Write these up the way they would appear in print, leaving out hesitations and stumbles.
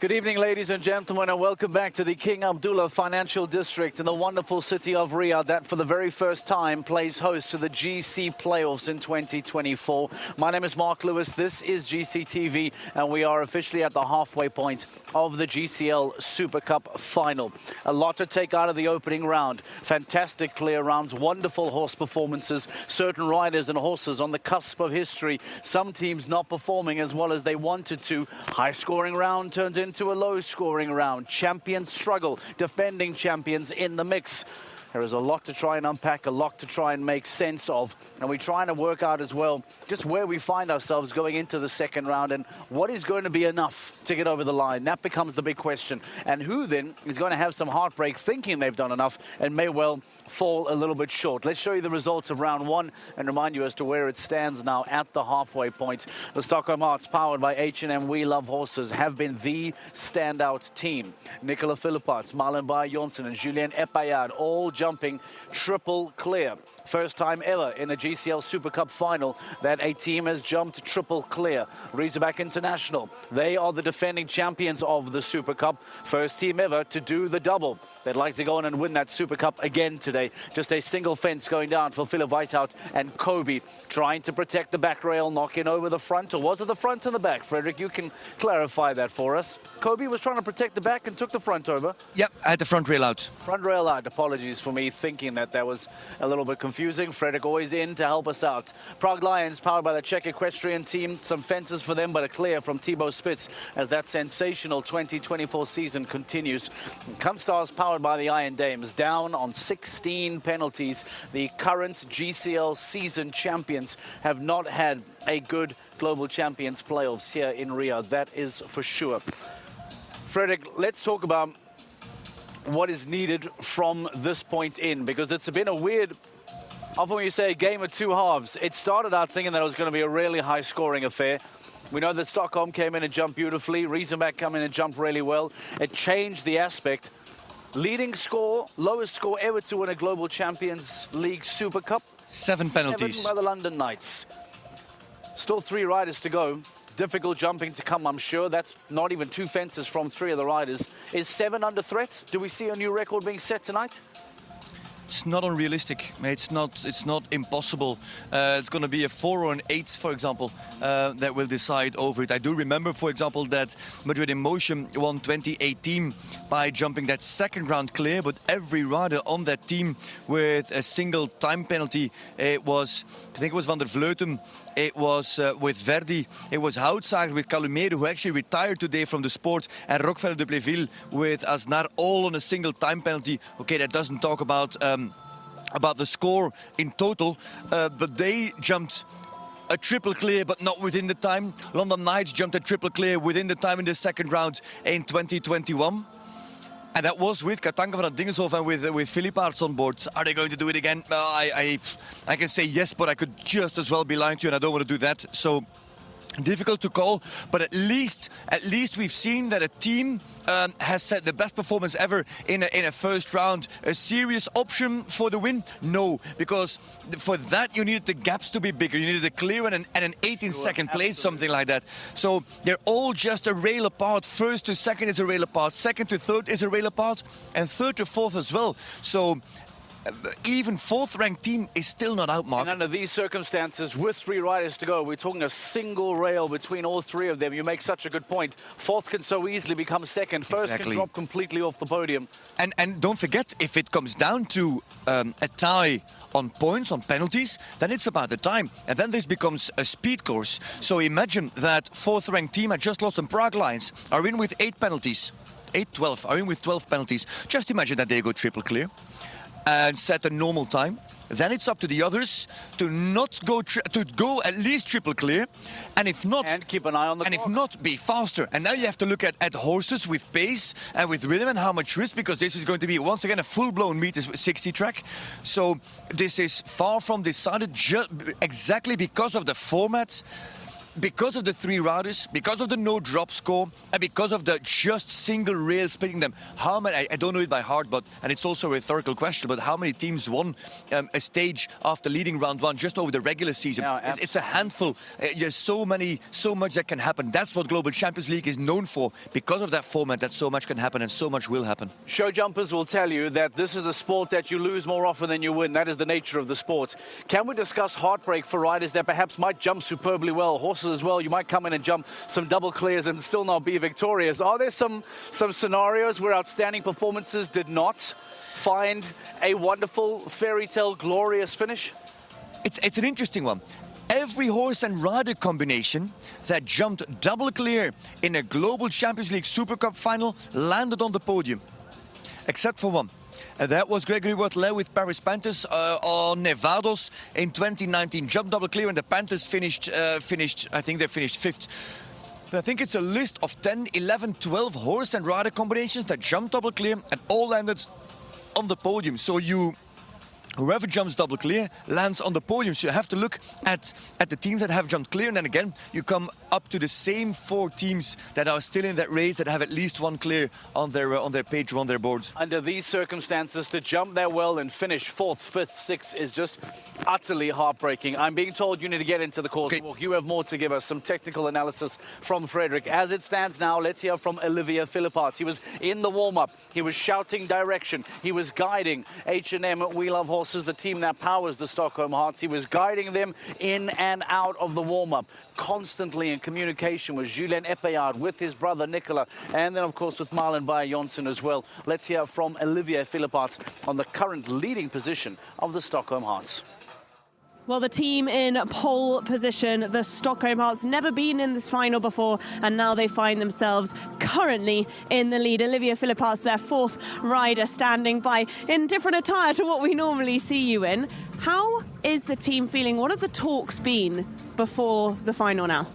Good evening, ladies and gentlemen, and welcome back to the King Abdullah Financial District in the wonderful city of Riyadh that for the very first time plays host to the GC playoffs in 2024. My name is Mark Lewis, this is GCTV, and we are officially at the halfway point of the GCL Super Cup final. A lot to take out of the opening round. Fantastic clear rounds, wonderful horse performances, certain riders and horses on the cusp of history, some teams not performing as well as they wanted to. High-scoring round turns into a low-scoring round. Champions struggle, defending champions in the mix. There is a lot to try and unpack, a lot to try and make sense of, and we're trying to work out as well just where we find ourselves going into the second round and what is going to be enough to get over the line. That becomes the big question. And who then is going to have some heartbreak thinking they've done enough and may well fall a little bit short. Let's show you the results of round one and remind you as to where it stands now at the halfway point. The Stockholm Hearts, powered by H&M We Love Horses, have been the standout team. Nicola Philipparts, Marlon Bayer-Jonsson and Julien Epayard all jumping triple clear. First time ever in a GCL Super Cup final that a team has jumped triple clear. Riyadh International, they are the defending champions of the Super Cup. First team ever to do the double. They'd like to go on and win that Super Cup again today. Just a single fence going down for Philip Weishout and Kobe trying to protect the back rail, knocking over the front. Or was it the front and the back? Frederick, you can clarify that for us. Kobe was trying to protect the back and took the front over. Yep, I had the front rail out. Front rail out. Apologies for me thinking that was a little bit confusing. Frederick always in to help us out. Prague Lions, powered by the Czech equestrian team. Some fences for them, but a clear from Thibaut Spitz as that sensational 2024 season continues. Kunstars, powered by the Iron Dames, down on 16 penalties. The current GCL season champions have not had a good Global Champions playoffs here in Riyadh. That is for sure. Frederick, let's talk about what is needed from this point in, because it's been a weird, often when you say a game of two halves, it started out thinking that it was going to be a really high-scoring affair. We know that Stockholm came in and jumped beautifully. Riesenbeck came in and jumped really well. It changed the aspect. Leading score, lowest score ever to win a Global Champions League Super Cup. 7 penalties. 7 by the London Knights. Still 3 riders to go. Difficult jumping to come, I'm sure. That's not even 2 fences from 3 of the riders. Is 7 under threat? Do we see a new record being set tonight? It's not unrealistic. It's not impossible. It's going to be a 4 or an 8, for example, that will decide over it. I do remember, for example, that Madrid in Motion won 2018 by jumping that second round clear, but every rider on that team with a single time penalty. It was, I think it was Van der Vleuten, it was with Verdi, it was Houtzager with Calumeiro, who actually retired today from the sport, and Roquefort de Pleville with Aznar, all on a single time penalty. Okay, that doesn't talk about the score in total, but they jumped a triple clear, but not within the time. London Knights jumped a triple clear within the time in the second round in 2021. And that was with Katanga van Dingeshof and with Philipparts on board. Are they going to do it again? I can say yes, but I could just as well be lying to you, and I don't want to do that. So difficult to call, but at least we've seen that a team has set the best performance ever in a first round. A serious option for the win? No, because for that you needed the gaps to be bigger. You needed a clear and an 18-second place, something like that. So they're all just a rail apart. First to second is a rail apart, second to third is a rail apart, and third to fourth as well. So even fourth-ranked team is still not out, Mark. And under these circumstances, with 3 riders to go, we're talking a single rail between all 3 of them. You make such a good point. Fourth can so easily become second. First can drop completely off the podium. And don't forget, if it comes down to a tie on points, on penalties, then it's about the time. And then this becomes a speed course. So imagine that fourth-ranked team had just lost on Prague Lions, are in with 8 penalties. 8-12, are in with 12 penalties. Just imagine that they go triple clear and set a normal time. Then it's up to the others to not go to go at least triple clear, and if not, and keep an eye on the clock. If not, be faster. And now you have to look at horses with pace and with rhythm and how much risk, because this is going to be once again a full-blown meters 60 track. So this is far from decided, just exactly because of the format. because of the 3 riders, because of the no drop score, and because of the just single rail splitting them, how many, I don't know it by heart, but, and it's also a rhetorical question, but how many teams won a stage after leading round 1 just over the regular season? Yeah, it's a handful. There's so much that can happen. That's what Global Champions League is known for, because of that format, that so much can happen and so much will happen. Show jumpers will tell you that this is a sport that you lose more often than you win. That is the nature of the sport. Can we discuss heartbreak for riders that perhaps might jump superbly well? Horses as well, you might come in and jump some double clears and still not be victorious. Are there some scenarios where outstanding performances did not find a wonderful, fairy tale, glorious finish? It's an interesting one. Every horse and rider combination that jumped double clear in a Global Champions League Super Cup final landed on the podium, except for one. And that was Gregory Wathelet with Paris Panthers on Nevados in 2019. Jumped double clear and the Panthers finished, I think they finished 5th. But I think it's a list of 10, 11, 12 horse and rider combinations that jumped double clear and all landed on the podium. So whoever jumps double clear lands on the podium. So you have to look at the teams that have jumped clear, and then again you come up to the same 4 teams that are still in that race, that have at least one clear on their page or on their boards. Under these circumstances, to jump that well and finish 4th, 5th, 6th is just utterly heartbreaking. I'm being told you need to get into the course walk. You have more to give us, some technical analysis from Frederick. As it stands now, let's hear from Olivier Philipparts. He was in the warm-up. He was shouting direction. He was guiding H&M We Love Horses, the team that powers the Stockholm Hearts. He was guiding them in and out of the warm-up, constantly in communication with Julien Epeyard, with his brother Nicola, and then of course with Marlon Bayer-Jonsson as well. Let's hear from Olivier Philipparts on the current leading position of the Stockholm Hearts. Well, the team in pole position, the Stockholm Hearts, never been in this final before, and now they find themselves currently in the lead. Olivier Philipparts, their 4th rider, standing by in different attire to what we normally see you in. How is the team feeling? What have the talks been before the final now?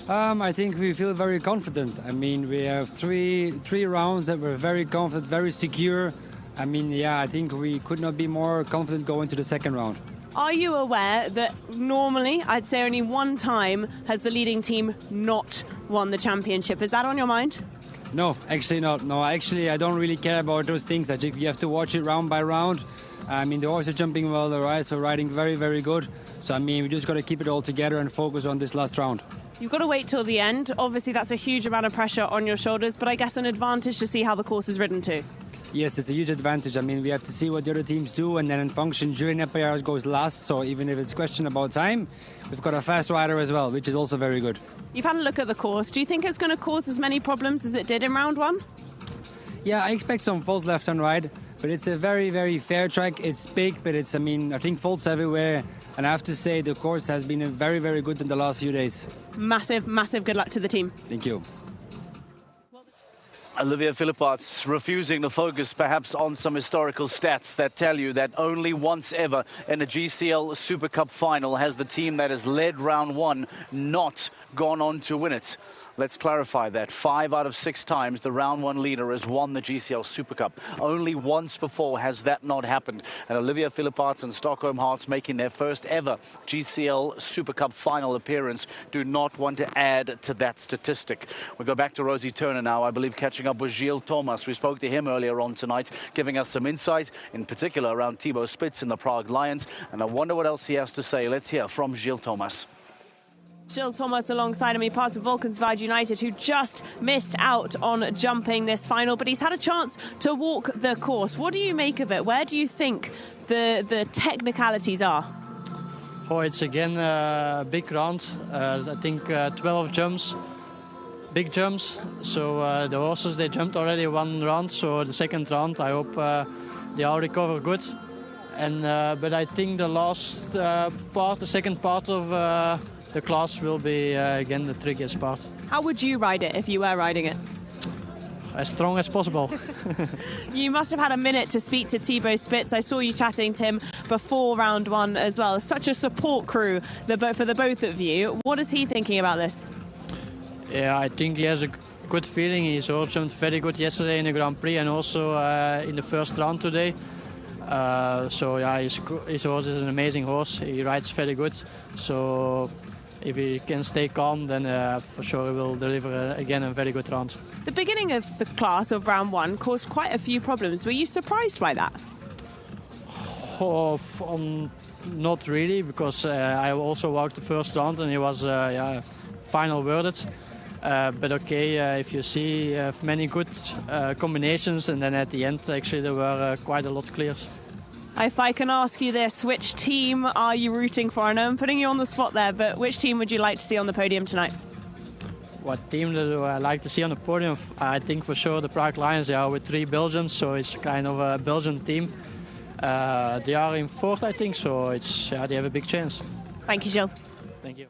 I think we feel very confident. I mean, we have three rounds that were very confident, very secure. I mean, yeah, I think we could not be more confident going to the 2nd round. Are you aware that normally, I'd say only one time, has the leading team not won the championship? Is that on your mind? No, actually not. No, actually, I don't really care about those things. I think you have to watch it round by round. I mean, the horses are jumping well, the riders are riding very, very good. So, I mean, we just got to keep it all together and focus on this last round. You've got to wait till the end. Obviously, that's a huge amount of pressure on your shoulders, but I guess an advantage to see how the course is ridden too. Yes, it's a huge advantage. I mean, we have to see what the other teams do, and then in function, Julien Epeyard goes last, so even if it's a question about time, we've got a fast rider as well, which is also very good. You've had a look at the course. Do you think it's going to cause as many problems as it did in round 1? Yeah, I expect some faults left and right, but it's a very, very fair track. It's big, but it's, I mean, I think faults everywhere, and I have to say the course has been very, very good in the last few days. Massive, massive good luck to the team. Thank you. Olivier Philipparts refusing to focus perhaps on some historical stats that tell you that only once ever in a GCL Super Cup final has the team that has led round 1 not gone on to win it. Let's clarify that. 5 out of 6 times the round 1 leader has won the GCL Super Cup. Only once before has that not happened. And Olivier Philipparts and Stockholm Hearts, making their first ever GCL Super Cup final appearance, do not want to add to that statistic. We go back to Rosie Turner now, I believe, catching up with Gilles Thomas. We spoke to him earlier on tonight, giving us some insight, in particular around Thibaut Spitz and the Prague Lions. And I wonder what else he has to say. Let's hear from Gilles Thomas. Gilles Thomas alongside me, part of Valkenswaard United, who just missed out on jumping this final, but he's had a chance to walk the course. What do you make of it? Where do you think the technicalities are? Oh, it's again a big round. I think 12 jumps, big jumps. So the horses, they jumped already 1 round. So the 2nd round, I hope they all recover good. And but I think the last part, the 2nd part of the class will be, again, the trickiest part. How would you ride it if you were riding it? As strong as possible. You must have had a minute to speak to Thibaut Spitz. I saw you chatting to him before round 1 as well. Such a support crew for the both of you. What is he thinking about this? Yeah, I think he has a good feeling. He's also jumped very good yesterday in the Grand Prix and also in the 1st round today. So yeah, his horse is an amazing horse. He rides very good. So if he can stay calm, then for sure he will deliver again a very good round. The beginning of the class of round one caused quite a few problems. Were you surprised by that? Not really, because I also walked the first round and he was final worded. But okay, if you see many good combinations, and then at the end actually there were quite a lot of clears. If I can ask you this, which team are you rooting for? I know I'm putting you on the spot there, but which team would you like to see on the podium tonight? What team do I like to see on the podium? I think for sure the Prague Lions. They are with 3 Belgians, so it's kind of a Belgian team. They are in 4th, I think, so they have a big chance. Thank you, Gilles. Thank you.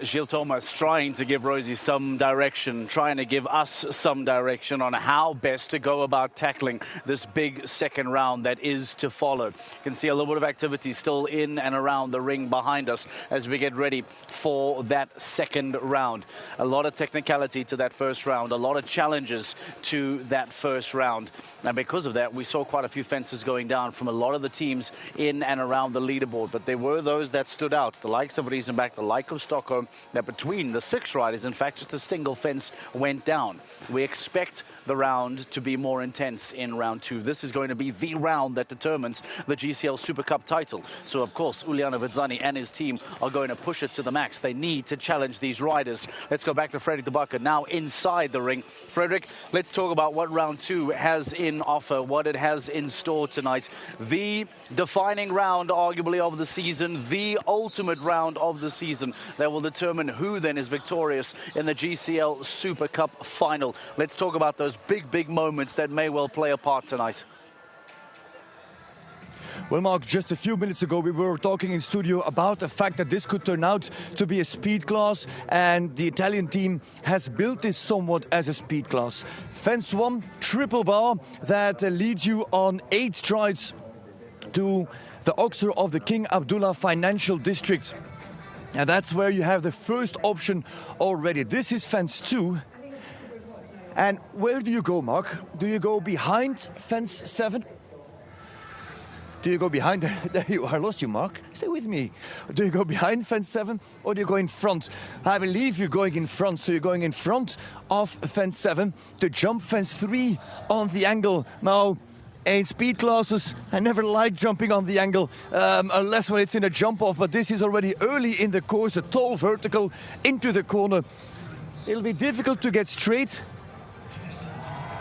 Gilles Thomas trying to give Rosie some direction, trying to give us some direction on how best to go about tackling this big second round that is to follow. You can see a little bit of activity still in and around the ring behind us as we get ready for that second round. A lot of technicality to that first round, a lot of challenges to that first round. And because of that, we saw quite a few fences going down from a lot of the teams in and around the leaderboard. But there were those that stood out, the likes of Riesenbach, the like of Stockholm, that between the 6 riders, in fact, just a single fence went down. We expect the round to be more intense in round 2. This is going to be the round that determines the GCL Super Cup title. So, of course, Uliano Vizzani and his team are going to push it to the max. They need to challenge these riders. Let's go back to Fredrik de Backer now inside the ring. Fredrik, let's talk about what round 2 has in offer, what it has in store tonight. The defining round, arguably, of the season, the ultimate round of the season that will determine who then is victorious in the GCL Super Cup final. Let's talk about those big moments that may well play a part tonight. Well, Mark, just a few minutes ago we were talking in studio about the fact that this could turn out to be a speed class, and the Italian team has built this somewhat as a speed class. Fence 1, triple bar that leads you on 8 strides to the Oxer of the King Abdullah Financial District. And that's where you have the first option already. This is fence 2. And where do you go, Mark? Do you go behind fence 7? Do you go behind? There you are. I lost you, Mark. Stay with me. Do you go behind fence 7 or do you go in front? I believe you're going in front. So you're going in front of fence 7 to jump fence 3 on the angle. Now, in speed classes, I never like jumping on the angle, unless when it's in a jump off, but this is already early in the course, a tall vertical into the corner. It'll be difficult to get straight.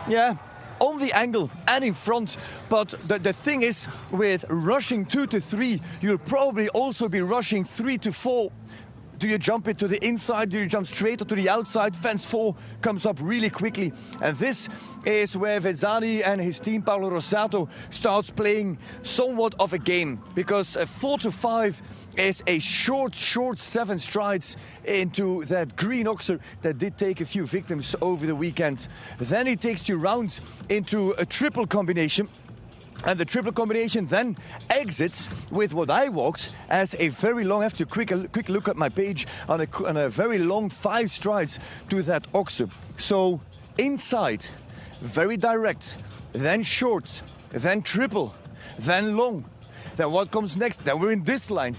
Yeah, on the angle and in front, but the thing is, with rushing 2 to 3, you'll probably also be rushing 3 to 4. Do you jump it to the inside? Do you jump straight or to the outside? Fence 4 comes up really quickly. And this is where Vizzani and his team, Paolo Rosato, starts playing somewhat of a game. Because 4 to 5 is a short 7 strides into that green Oxer that did take a few victims over the weekend. Then it takes you round into a triple combination. And the triple combination then exits with what I walked as a very long, I have to quick look at my page, on a very long 5 strides to that Oxer. So inside, very direct, then short, then triple, then long. Then what comes next? Then we're in this line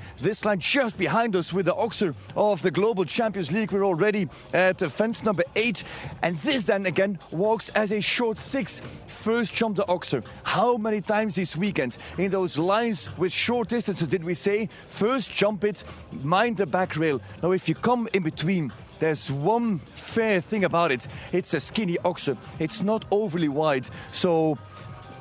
just behind us with the Oxer of the Global Champions League. We're already at fence number 8. And this then again walks as a short 6. First jump the Oxer. How many times this weekend in those lines with short distances did we say, first jump it, mind the back rail. Now if you come in between, there's one fair thing about it. It's a skinny Oxer. It's not overly wide. So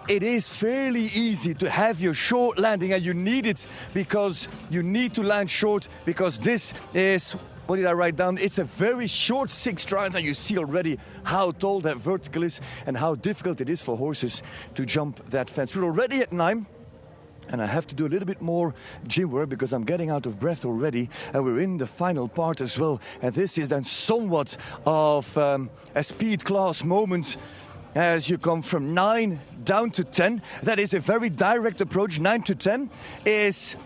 it is fairly easy to have your short landing, and you need it because you need to land short, because this is, what did I write down? It's a very short 6 strides, and you see already how tall that vertical is and how difficult it is for horses to jump that fence. We're already at 9. And I have to do a little bit more gym work because I'm getting out of breath already. And we're in the final part as well. And this is then somewhat of a speed class moment as you come from 9 down to 10. That is a very direct approach. 9 to 10 is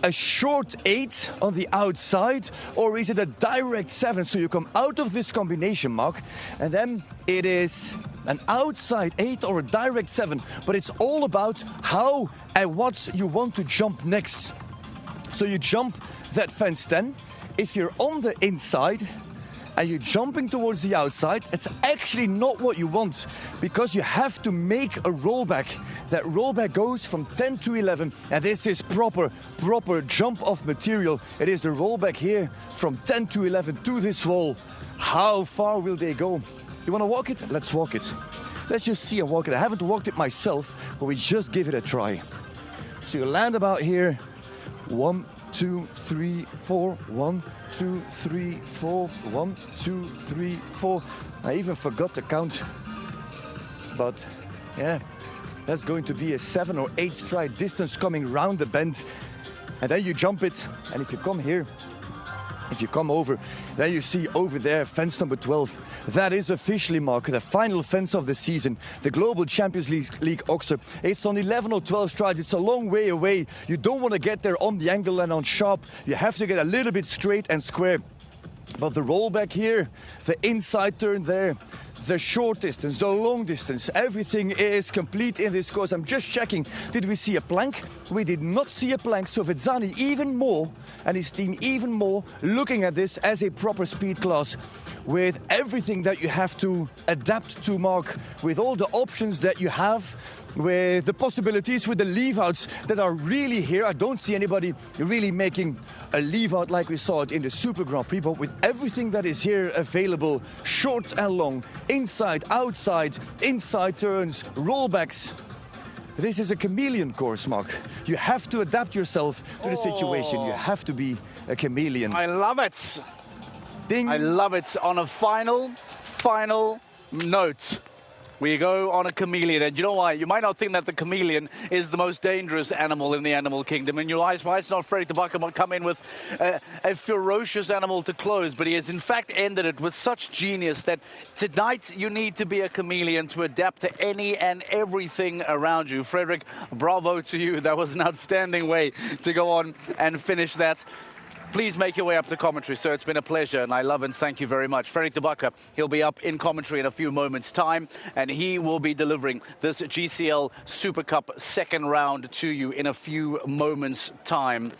a short 8 on the outside, or is it a direct 7? So you come out of this combination, Mark, and then it is an outside 8 or a direct 7. But it's all about how and what you want to jump next. So you jump that fence 10. if you're on the inside and you're jumping towards the outside, it's actually not what you want, because you have to make a rollback. That rollback goes from 10 to 11, and this is proper jump off material. It is the rollback here from 10 to 11 to this wall. How far will they go? You want to walk it? Let's walk it. Let's just see and walk it. I haven't walked it myself, but we just give it a try. So you land about here. 1, 2, 3, 4. 1, 2, 3, 4. 1, 2, 3, 4. I even forgot to count. But yeah, that's going to be a 7 or 8 stride distance coming round the bend. And then you jump it. And if you come here, if you come over, then you see over there fence number 12. That is officially, Mark, the final fence of the season. The Global Champions League Oxer. It's on 11 or 12 strides. It's a long way away. You don't want to get there on the angle and on sharp. You have to get a little bit straight and square. But the rollback here, the inside turn there, the short distance, the long distance, everything is complete in this course. I'm just checking, did we see a plank? We did not see a plank, so Vizzani even more, and his team even more, looking at this as a proper speed class, with everything that you have to adapt to, Mark, with all the options that you have, with the possibilities, with the leave-outs that are really here. I don't see anybody really making a leave-out like we saw it in the Super Grand Prix, but with everything that is here available, short and long, inside, outside, inside turns, rollbacks. This is a chameleon course, Mark. You have to adapt yourself to the situation. You have to be a chameleon. I love it. Ding. I love it. On a final note, we go on a chameleon, and you know why? You might not think that the chameleon is the most dangerous animal in the animal kingdom, and your eyes, why it's not Frederik de Backer might come in with a ferocious animal to close, but he has in fact ended it with such genius that tonight you need to be a chameleon to adapt to any and everything around you. Frederik, bravo to you. That was an outstanding way to go on and finish that. Please make your way up to commentary, sir. It's been a pleasure, and I love and thank you very much. Frederik de Backer, he'll be up in commentary in a few moments' time, and he will be delivering this GCL Super Cup second round to you in a few moments' time.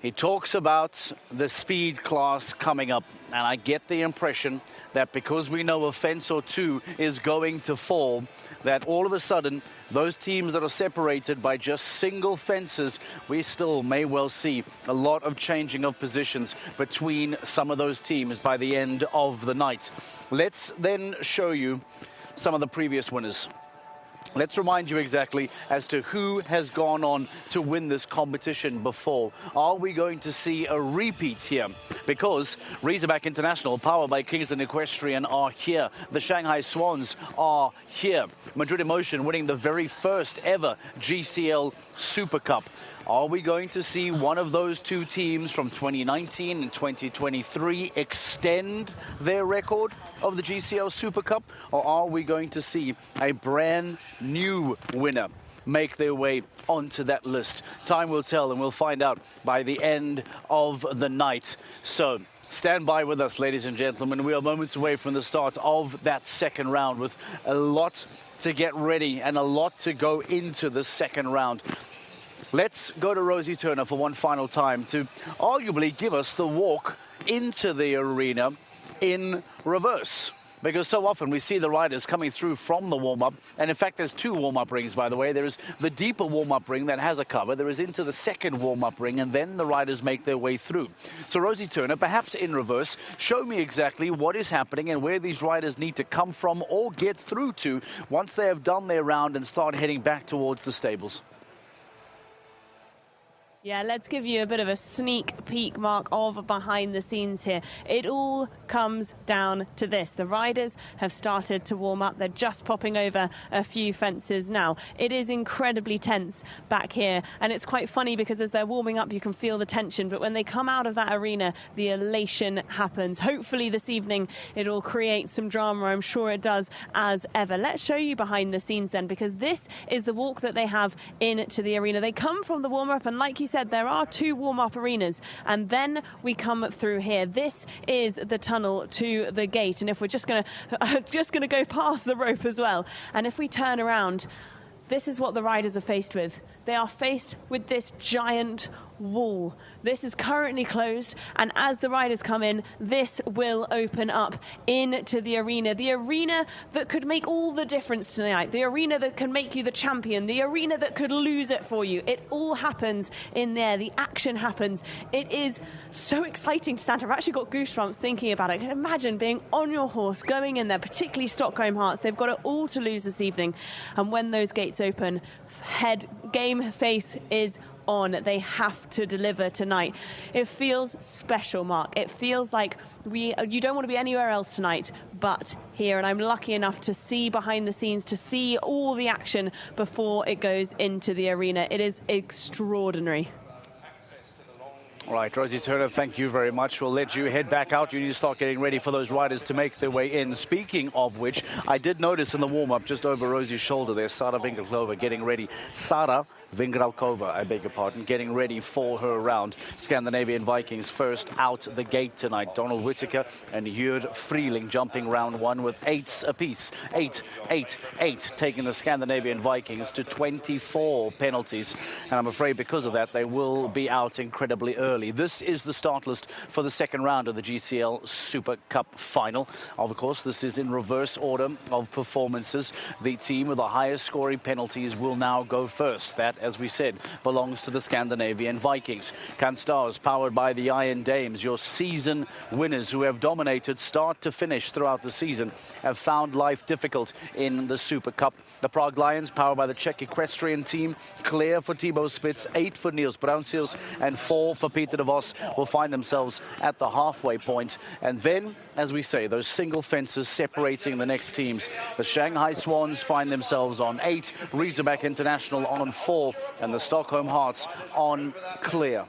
He talks about the speed class coming up, and I get the impression that because we know a fence or two is going to fall, that all of a sudden, those teams that are separated by just single fences, we still may well see a lot of changing of positions between some of those teams by the end of the night. Let's then show you some of the previous winners. Let's remind you exactly as to who has gone on to win this competition before. Are we going to see a repeat here? Because Razorback International, powered by Kingston Equestrian, are here. The Shanghai Swans are here. Madrid Emotion winning the very first ever GCL Super Cup. Are we going to see one of those two teams from 2019 and 2023 extend their record of the GCL Super Cup? Or are we going to see a brand new winner make their way onto that list? Time will tell, and we'll find out by the end of the night. So stand by with us, ladies and gentlemen. We are moments away from the start of that second round, with a lot to get ready and a lot to go into the second round. Let's go to Rosie Turner for one final time to arguably give us the walk into the arena in reverse. Because so often we see the riders coming through from the warm-up. And in fact, there's two warm-up rings, by the way. There is the deeper warm-up ring that has a cover. There is into the second warm-up ring, and then the riders make their way through. So Rosie Turner, perhaps in reverse, show me exactly what is happening and where these riders need to come from or get through to once they have done their round and start heading back towards the stables. Yeah, let's give you a bit of a sneak peek, Mark, of behind the scenes here. It all comes down to this. The riders have started to warm up. They're just popping over a few fences now. It is incredibly tense back here. And it's quite funny because as they're warming up, you can feel the tension. But when they come out of that arena, the elation happens. Hopefully this evening, it'll create some drama. I'm sure it does, as ever. Let's show you behind the scenes then, because this is the walk that they have into the arena. They come from the warm-up, and like you said, there are two warm-up arenas, and then we come through here. This is the tunnel to the gate, and if we're just gonna go past the rope as well, and if we turn around, this is what the riders are faced with. they are faced with this giant wall. This is currently closed, and as the riders come in, this will open up into the arena that could make all the difference tonight, the arena that can make you the champion, the arena that could lose it for you. It all happens in there. The action happens. It is so exciting to stand here. I've actually got goosebumps thinking about it. I can imagine being on your horse, going in there, particularly Stockholm Hearts. They've got it all to lose this evening, and when those gates open, game face is on. They have to deliver tonight. It feels special, Mark. It feels like you don't want to be anywhere else tonight but here, and I'm lucky enough to see behind the scenes, to see all the action before it goes into the arena. It is extraordinary. All right, Rosie Turner, thank you very much. We'll let you head back out. You need to start getting ready for those riders to make their way in. Speaking of which, I did notice in the warm-up just over Rosie's shoulder there, Sara Vingralkova getting ready. Sara Vingralkova, I beg your pardon, getting ready for her round. Scandinavian Vikings first out the gate tonight. Donald Whittaker and Jörg Frieling jumping round one with 8s apiece. 8, 8, 8, taking the Scandinavian Vikings to 24 penalties. And I'm afraid because of that, they will be out incredibly early. This is the start list for the second round of the GCL Super Cup final. Of course, this is in reverse order of performances. The team with the highest scoring penalties will now go first. That, as we said, belongs to the Scandinavian Vikings. Canstars, powered by the Iron Dames, your season winners who have dominated start to finish throughout the season, have found life difficult in the Super Cup. The Prague Lions, powered by the Czech equestrian team, clear for Thibaut Spitz, 8 for Niels Bruinseels, and 4 for Peter de Vos, will find themselves at the halfway point. And then, as we say, those single fences separating the next teams. The Shanghai Swans find themselves on 8, Razorback International on 4, and the Stockholm Hearts on clear.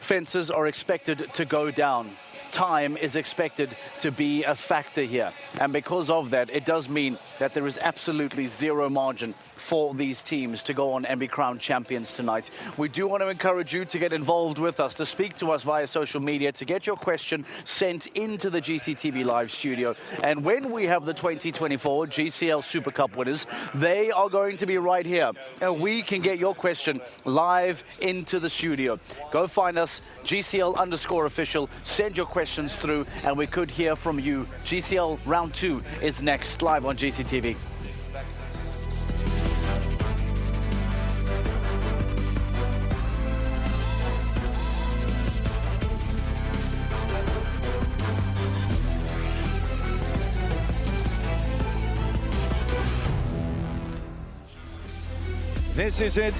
Fences are expected to go down. Time is expected to be a factor here, and because of that, it does mean that there is absolutely zero margin for these teams to go on and be crowned champions tonight. We do want to encourage you to get involved with us, to speak to us via social media, to get your question sent into the GCTV live studio. And when we have the 2024 GCL Super Cup winners, they are going to be right here, and we can get your question live into the studio. Go find us, GCL_official, send your questions through, and we could hear from you. GCL Round 2 is next, live on GCTV. This is it.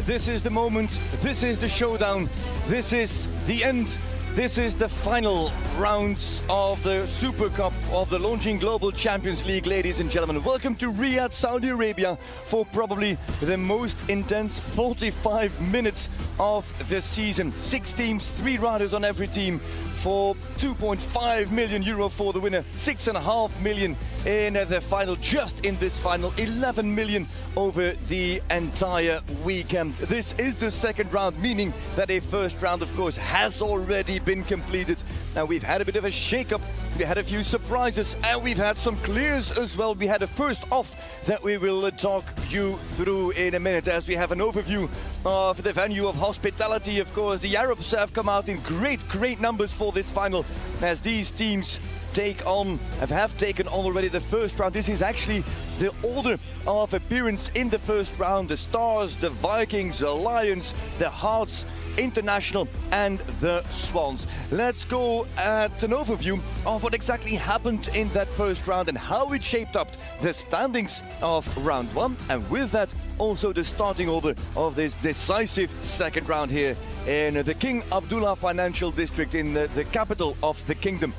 This is the moment. This is the showdown. This is the end. This is the final rounds of the Super Cup of the Longines Global Champions League, ladies and gentlemen. Welcome to Riyadh, Saudi Arabia, for probably the most intense 45 minutes of the season. 6 teams, 3 riders on every team, for 2.5 million euro for the winner, 6.5 million in the final, just in this final, 11 million over the entire weekend. This is the second round, meaning that a first round, of course, has already been completed. Now, we've had a bit of a shake-up, we had a few surprises, and we've had some clears as well. We had a first off that we will talk you through in a minute, as we have an overview of the venue of hospitality. Of course, the Arabs have come out in great numbers for this final, as these teams have taken on already the first round. This is actually the order of appearance in the first round. The Stars, the Vikings, the Lions, the Hearts International, and the Swans. Let's go at an overview of what exactly happened in that first round and how it shaped up the standings of round 1, and with that also the starting order of this decisive second round here in the King Abdullah Financial District in the capital of the kingdom.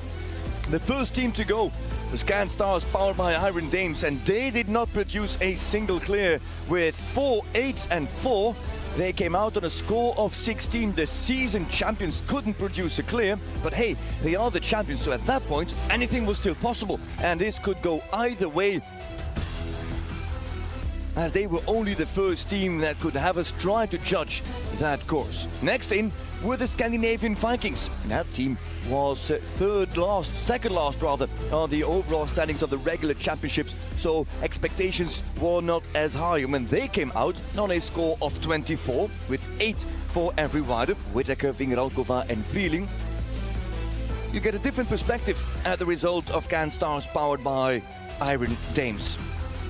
The first team to go was Canstars, powered by Iron Dames, and they did not produce a single clear with 4 8s and 4. They came out on a score of 16. The season champions couldn't produce a clear, but hey, they are the champions, so at that point, anything was still possible, and this could go either way, as they were only the first team that could have us try to judge that course. Next in were the Scandinavian Vikings. And that team was second last rather, on the overall standings of the regular championships. So expectations were not as high. And when they came out on a score of 24, with 8 for every rider, Whittaker, Vingralkova and Wheeling, you get a different perspective at the result of Can Stars powered by Iron Dames.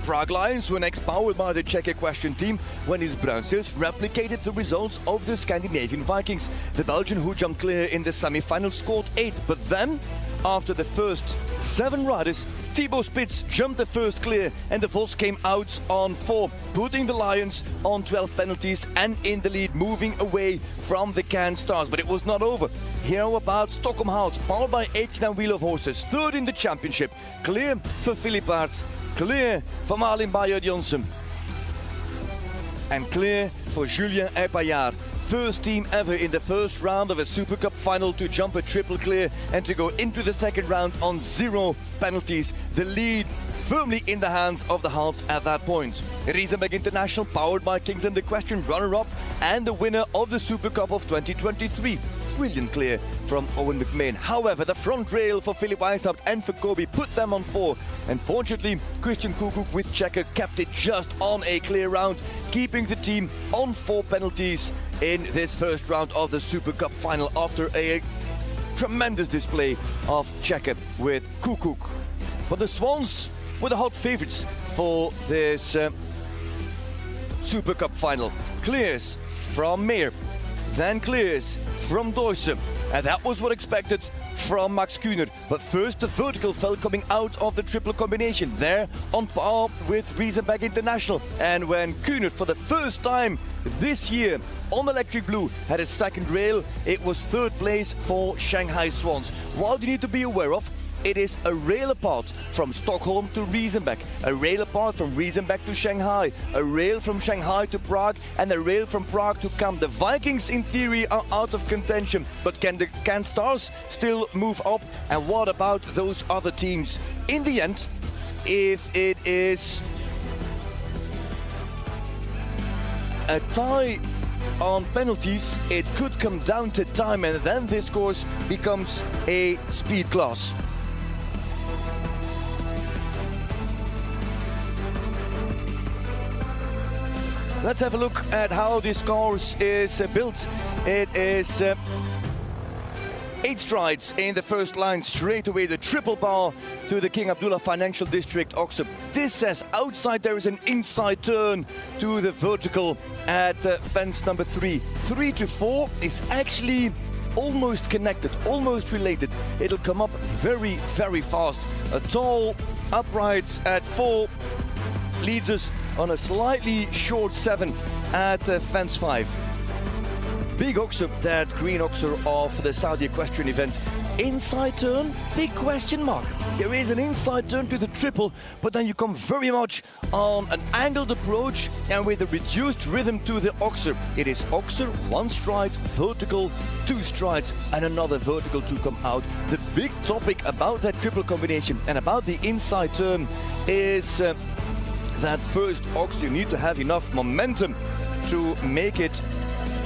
Prague Lions were next powered by the Czech Equestrian team when his Bruinseels replicated the results of the Scandinavian Vikings. The Belgian who jumped clear in the semi-final scored 8, but then after the first 7 riders, Thibaut Spitz jumped the first clear and the Vos came out on 4, putting the Lions on 12 penalties and in the lead, moving away from the Can Stars. But it was not over. Here about Stockholm House, powered by 89 wheel of horses, third in the championship. Clear for Philippe Aerts, clear for Malin Bayer-Johnsen, and clear for Julien Epaillard. First team ever in the first round of a Super Cup final to jump a triple clear and to go into the second round on 0 penalties. The lead firmly in the hands of the Harts at that point. Riesenbeck International, powered by Kings and Equestrian, runner-up and the winner of the Super Cup of 2023. Brilliant clear from Owen McMahon. However, the front rail for Philipp Weishaupt and for Kobe put them on 4. Unfortunately, Christian Kukuk with Checker kept it just on a clear round, keeping the team on 4 penalties in this first round of the Super Cup final after a tremendous display of Checker with Kukuk. But the Swans were the hot favorites for this Super Cup final. Clears from Meyer, then clears from Deusse, and that was what expected from Max Kühner. But first the vertical fell coming out of the triple combination, there on par with Riesenbeck International. And when Kühner for the first time this year on Electric Blue had a second rail, it was third place for Shanghai Swans. What you need to be aware of, it is a rail apart from Stockholm to Riesenbeck, a rail apart from Riesenbeck to Shanghai, a rail from Shanghai to Prague, and a rail from Prague to Cannes. The Vikings in theory are out of contention, but can the Can Stars still move up? And what about those other teams? In the end, if it is a tie on penalties, it could come down to time, and then this course becomes a speed class. Let's have a look at how this course is built. It is 8 strides in the first line, straight away the triple bar to the King Abdullah Financial District, Oxford. This says outside there is an inside turn to the vertical at fence number 3. 3 to 4 is actually almost connected, almost related. It'll come up very, very fast. A tall upright at 4 leads us on a slightly short 7 at fence 5. Big Oxer, that green Oxer of the Saudi Equestrian event. Inside turn, big question mark. There is an inside turn to the triple, but then you come very much on an angled approach and with a reduced rhythm to the Oxer. It is Oxer, 1 stride, vertical, 2 strides, and another vertical to come out. The big topic about that triple combination and about the inside turn is that first Oxer. You need to have enough momentum to make it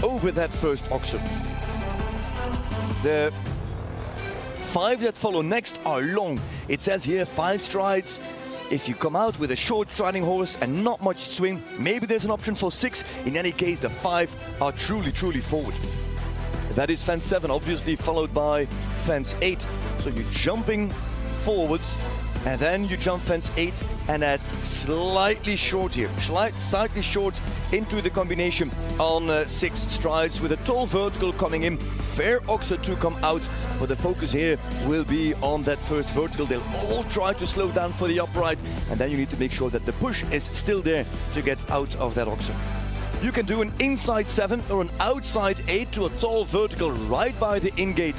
over that first Oxer. The 5 that follow next are long. It says here 5 strides. If you come out with a short striding horse and not much swing, maybe there's an option for 6. In any case, the 5 are truly, truly forward. That is fence 7, obviously followed by fence 8. So you're jumping forwards, and then you jump fence 8, and that's slightly short here, slightly short into the combination on 6 strides with a tall vertical coming in. Fair Oxer to come out, but the focus here will be on that first vertical. They'll all try to slow down for the upright, and then you need to make sure that the push is still there to get out of that Oxer. You can do an inside 7 or an outside 8 to a tall vertical right by the in-gate.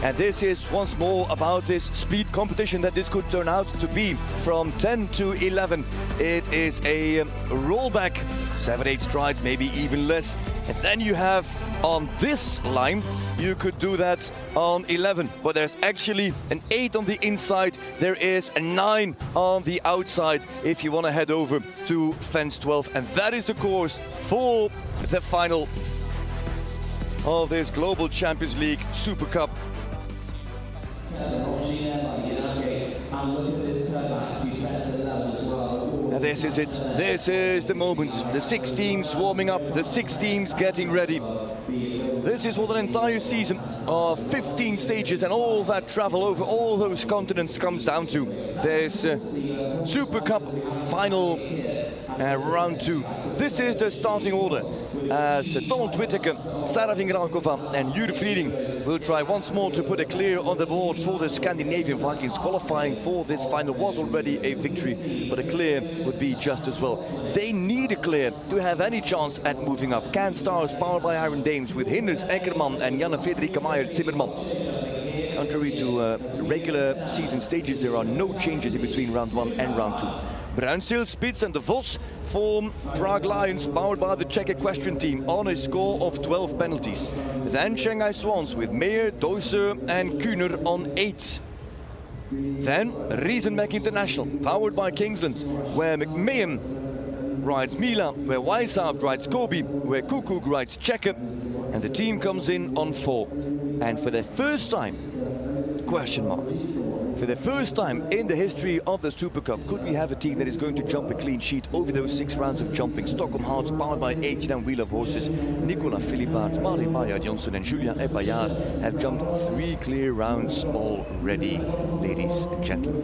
And this is once more about this speed competition that this could turn out to be. From 10 to 11, it is a rollback, 7-8 strides, maybe even less. And then you have on this line, you could do that on 11, but there's actually an 8 on the inside. There is a 9 on the outside if you want to head over to fence 12. And that is the course for the final of this Global Champions League Super Cup. And this is it. This is the moment. The 6 teams warming up, the 6 teams getting ready. This is what an entire season of 15 stages and all that travel over all those continents comes down to. There's Super Cup final round 2. This is the starting order as Donald Whittaker, Sarah Vingralkova and Jure Frieding will try once more to put a clear on the board for the Scandinavian Vikings. Qualifying for this final was already a victory, but a clear would be just as well. They need a clear to have any chance at moving up. Can Stars powered by Iron Dames with Hinders Eckermann and Janne Fredrika Meijer-Zimmermann. Contrary to regular season stages, there are no changes in between round 1 and round 2. Bruinzeel, Spitz and De Vos form Prague Lions, powered by the Czech Equestrian team, on a score of 12 penalties. Then Shanghai Swans with Meyer, Deuser and Kühner on 8. Then Riesenbeck International, powered by Kingsland, where McMahon rides Mila, where Weishaupt rides Kobe, where Kukuk rides Checker, and the team comes in on 4. And for the first time, question mark, for the first time in the history of the Super Cup, could we have a team that is going to jump a clean sheet over those 6 rounds of jumping? Stockholm Hearts, powered by 18 Wheel of Horses, Nicola Philippart, Marie Maya Johnson and Julia Ebayard have jumped 3 clear rounds already, ladies and gentlemen.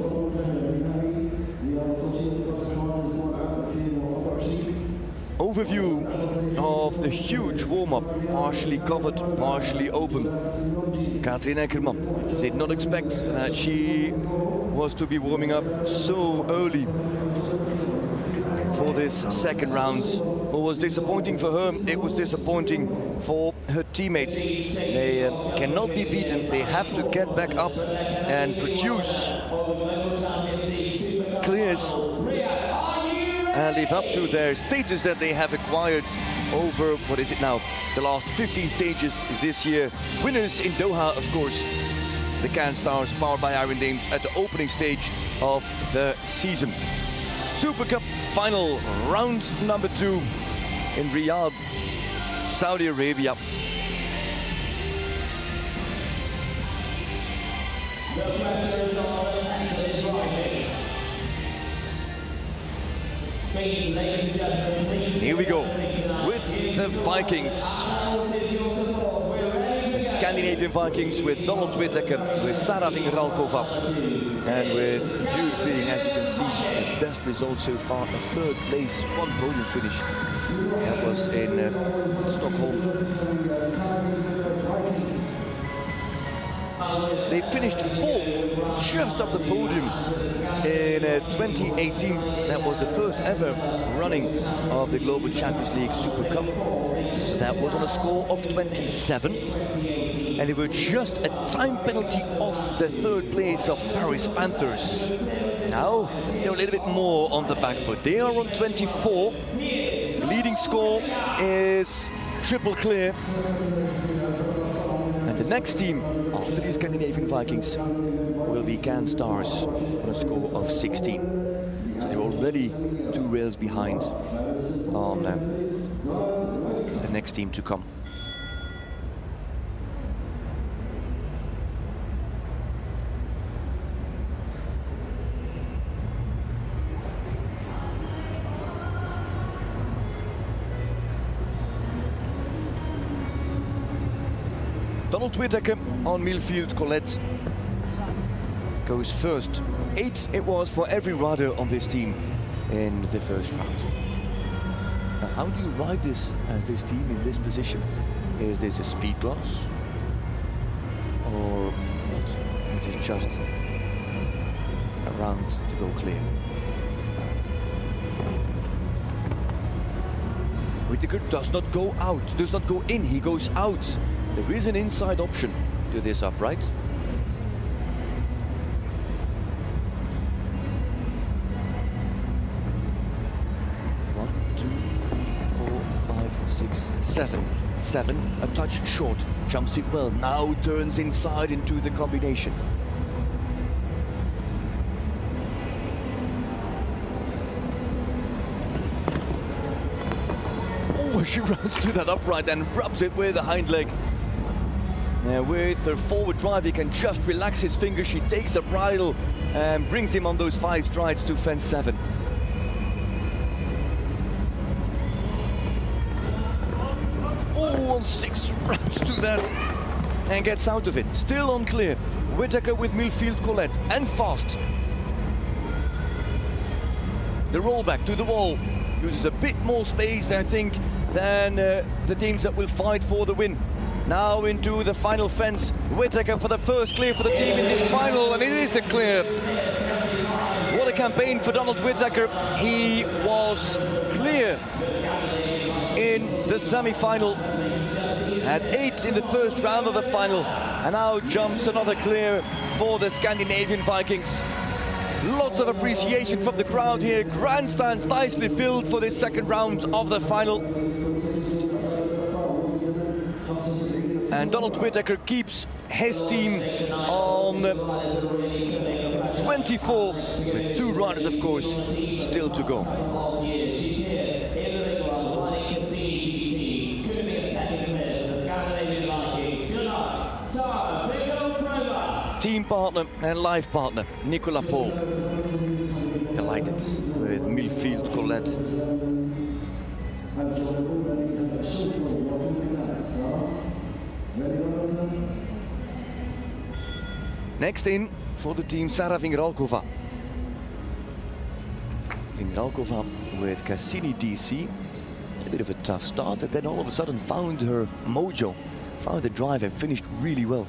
Overview of the huge warm-up, partially covered, partially open. Katrien Eckermann did not expect that she was to be warming up so early for this second round. What was disappointing for her, it was disappointing for her teammates. They cannot be beaten, they have to get back up and produce clears and live up to their status that they have acquired over, what is it now, the last 15 stages this year. Winners in Doha, of course, the Can Stars, powered by Iron Dames at the opening stage of the season. Super Cup final, round number 2 in Riyadh, Saudi Arabia. Here we go with the Vikings. The Scandinavian Vikings with Donald Whittaker, with Sarah Vingralkova and with Jure Frieding. As you can see, the best result so far, a 3rd place, 1 podium finish. That was in Stockholm. They finished 4th, just off the podium in 2018. That was the first ever running of the Global Champions League Super Cup. That was on a score of 27. And they were just a time penalty off the 3rd place of Paris Panthers. Now they're a little bit more on the back foot. They are on 24. The leading score is triple clear. And the next team after the Scandinavian Vikings will be Can Stars on a score of 16. So they're already 2 rails behind on the next team to come. Donald Whittaker on Millfield Colette goes first. 8 it was for every rider on this team in the first round. Now, how do you ride this as this team in this position? Is this a speed class or not? It is just a round to go clear. Whittaker does not go out, does not go in, he goes out. There is an inside option to this upright. One, two, three, 4, 5, 6, 7. 7, a touch short, jumps it well, now turns inside into the combination. Oh, a she runs to that upright and rubs it with the hind leg. With her forward drive, he can just relax his fingers. She takes the bridle and brings him on those 5 strides to fence 7. Oh, on 6, runs to that and gets out of it. Still unclear. Whittaker with Millfield Colette and fast. The rollback to the wall uses a bit more space, I think, than the teams that will fight for the win. Now into the final fence. Whittaker for the first clear for the team in this final, and it is a clear. What a campaign for Donald Whittaker. He was clear in the semi-final. Had 8 in the first round of the final, and now jumps another clear for the Scandinavian Vikings. Lots of appreciation from the crowd here. Grandstands nicely filled for this second round of the final. And Donald Whittaker keeps his team on 24, with 2 runners, of course, still to go. Team partner and life partner, Nicolas Paul. Delighted with Millfield Colette. Next in for the team, Sarah Vingralkova. Vingralkova with Cassini DC. A bit of a tough start, and then all of a sudden found her mojo, found the drive and finished really well.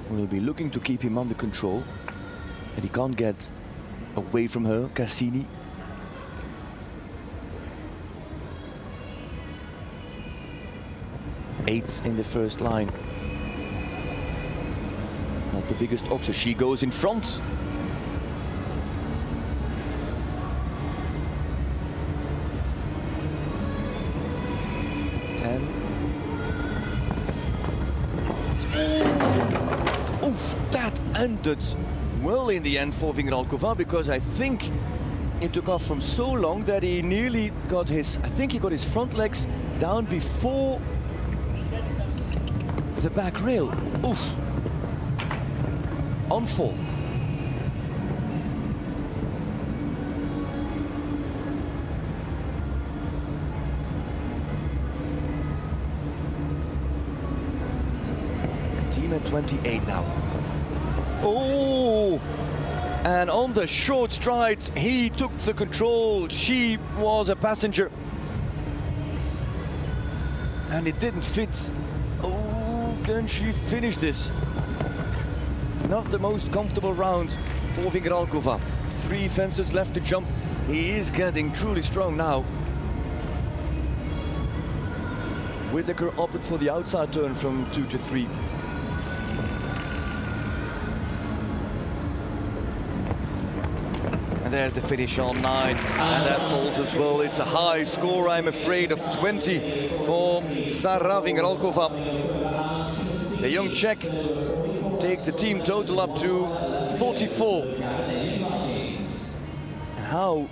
We'll be looking to keep him under control, and he can't get away from her, Cassini. Eight in the first line. Not the biggest oxer. She goes in front. That ended well in the end for Vingralkova, because I think it took off from so long that he nearly got his, I think he got his front legs down before the back rail. Oof. On 4. Team at 28 now. Oh! And on the short stride, he took the control. She was a passenger. And it didn't fit. Oh, can she finish this? Not the most comfortable round for Vingralkova. 3 fences left to jump. He is getting truly strong now. Whittaker opted for the outside turn from 2 to 3. And there's the finish on 9, and that falls as well. It's a high score, I'm afraid, of 20 for Sarah Vingralkova. The young Czech takes the team total up to 44. And how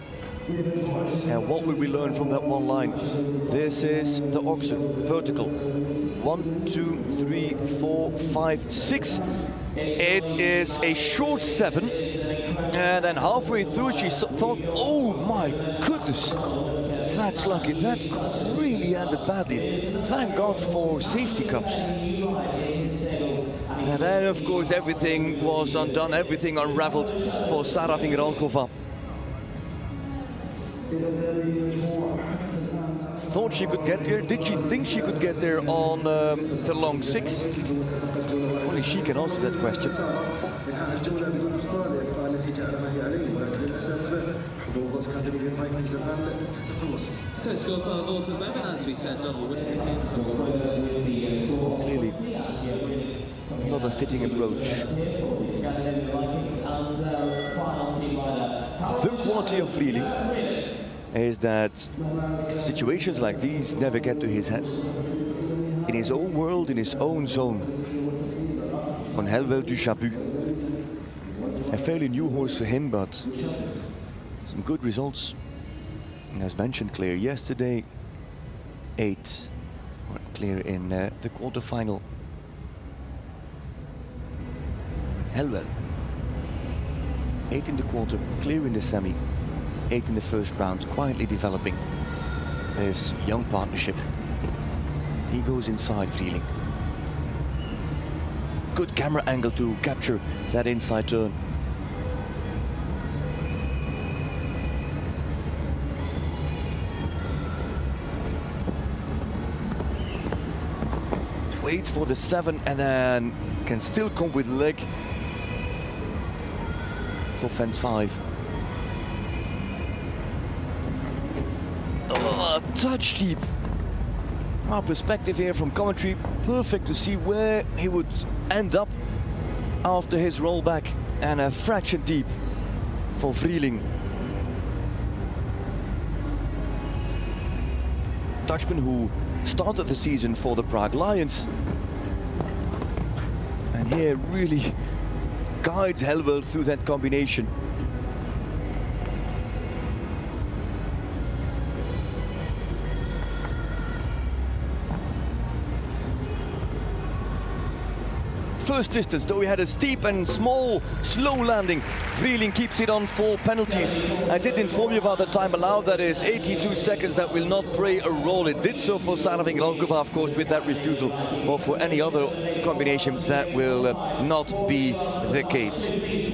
and what will we learn from that one line? This is the oxer, vertical. 1, 2, 3, 4, 5, 6. It is a short 7. And then halfway through she thought, oh my goodness, that's lucky. That really ended badly. Thank God for safety cups. And then of course everything was undone, everything unraveled for Sarah Vingralkova. Thought she could get there. Did she think she could get there on the long 6? Only she can answer that question. So scores are also better, as we said, Donald. Clearly not a fitting approach. The quality of feeling is that situations like these never get to his head. In his own world, in his own zone. On Helwell du Chabu. a fairly new horse for him, but some good results. And as mentioned, Claire, yesterday, 8 clear in the quarterfinal. Helwell, 8 in the quarter, clear in the semi, 8 in the first round, quietly developing this young partnership. He goes inside feeling. Good camera angle to capture that inside turn. Waits for the 7 and then can still come with leg for fence 5. Oh, touch deep. Our perspective here from commentary, perfect to see where he would end up after his rollback, and a fraction deep for Vrieling. Dutchman who started the season for the Prague Lions, and here really guides Helwell through that combination. First distance, though he had a steep and small, slow landing. Vrieling keeps it on 4 penalties. I did inform you about the time allowed, that is 82 seconds. That will not play a role. It did so for Vingralkova, of course, with that refusal, or for any other combination that will not be the case.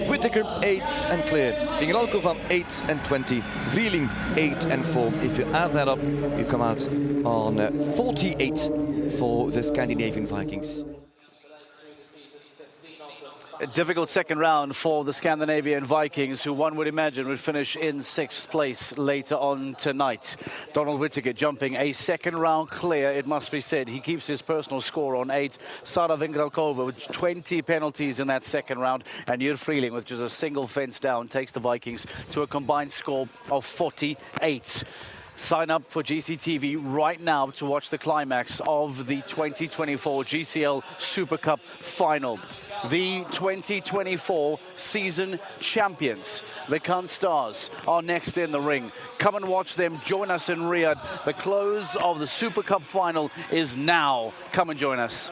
Whittaker 8 and clear. Vingralkova 8 and 20. Vrieling 8 and 4. If you add that up, you come out on 48 for the Scandinavian Vikings. A difficult second round for the Scandinavian Vikings, who one would imagine would finish in 6th place later on tonight. Donald Whittaker jumping a second round clear, it must be said. He keeps his personal score on 8. Sara Vingralkova with 20 penalties in that second round. And Jur Vrieling with just a single fence down takes the Vikings to a combined score of 48. Sign up for GCTV right now to watch the climax of the 2024 GCL Super Cup final. The 2024 season champions, the Cannes Stars, are next in the ring. Come and watch them. Join us in Riyadh. The close of the Super Cup final is now. Come and join us.